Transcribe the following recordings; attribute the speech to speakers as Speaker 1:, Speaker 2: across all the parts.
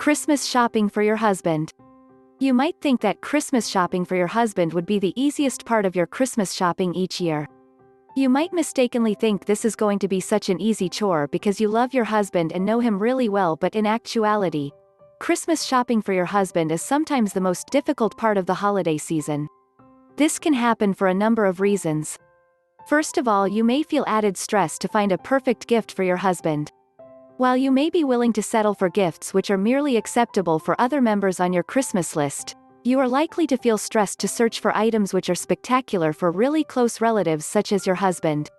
Speaker 1: Christmas shopping for your husband. You might think that Christmas shopping for your husband would be the easiest part of your Christmas shopping each year. You might mistakenly think this is going to be such an easy chore because you love your husband and know him really well, but in actuality, Christmas shopping for your husband is sometimes the most difficult part of the holiday season. This can happen for a number of reasons. First of all, you may feel added stress to find a perfect gift for your husband. While you may be willing to settle for gifts which are merely acceptable for other members on your Christmas list, you are likely to feel stressed to search for items which are spectacular for really close relatives such as your husband.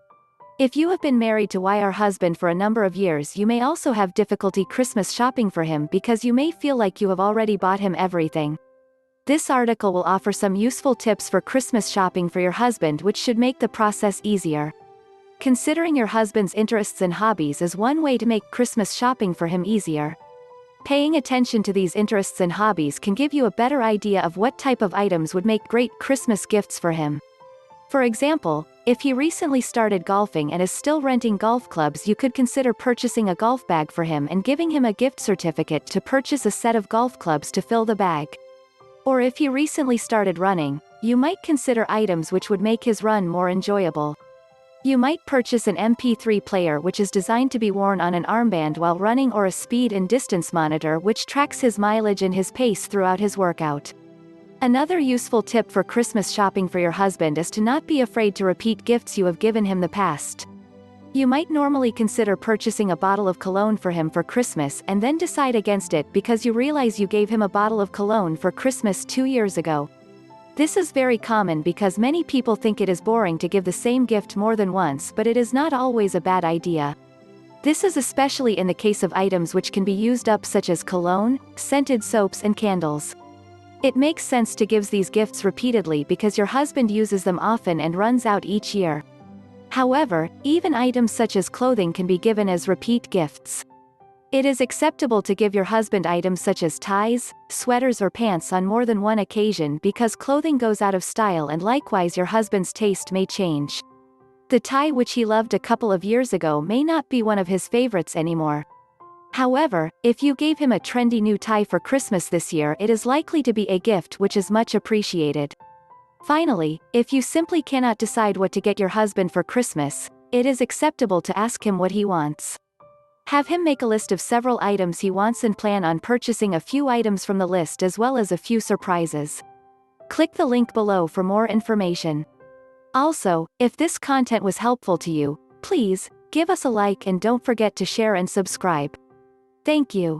Speaker 1: If you have been married to your husband for a number of years, you may also have difficulty Christmas shopping for him because you may feel like you have already bought him everything. This article will offer some useful tips for Christmas shopping for your husband which should make the process easier. Considering your husband's interests and hobbies is one way to make Christmas shopping for him easier. Paying attention to these interests and hobbies can give you a better idea of what type of items would make great Christmas gifts for him. For example, if he recently started golfing and is still renting golf clubs, you could consider purchasing a golf bag for him and giving him a gift certificate to purchase a set of golf clubs to fill the bag. Or if he recently started running, you might consider items which would make his run more enjoyable. You might purchase an MP3 player which is designed to be worn on an armband while running, or a speed and distance monitor which tracks his mileage and his pace throughout his workout. Another useful tip for Christmas shopping for your husband is to not be afraid to repeat gifts you have given him the past. You might normally consider purchasing a bottle of cologne for him for Christmas and then decide against it because you realize you gave him a bottle of cologne for Christmas 2 years ago. This is very common because many people think it is boring to give the same gift more than once, but it is not always a bad idea. This is especially in the case of items which can be used up, such as cologne, scented soaps and candles. It makes sense to give these gifts repeatedly because your husband uses them often and runs out each year. However, even items such as clothing can be given as repeat gifts. It is acceptable to give your husband items such as ties, sweaters or pants on more than one occasion because clothing goes out of style, and likewise your husband's taste may change. The tie which he loved a couple of years ago may not be one of his favorites anymore. However, if you gave him a trendy new tie for Christmas this year, it is likely to be a gift which is much appreciated. Finally, if you simply cannot decide what to get your husband for Christmas, it is acceptable to ask him what he wants. Have him make a list of several items he wants and plan on purchasing a few items from the list as well as a few surprises. Click the link below for more information. Also, if this content was helpful to you, please give us a like and don't forget to share and subscribe. Thank you.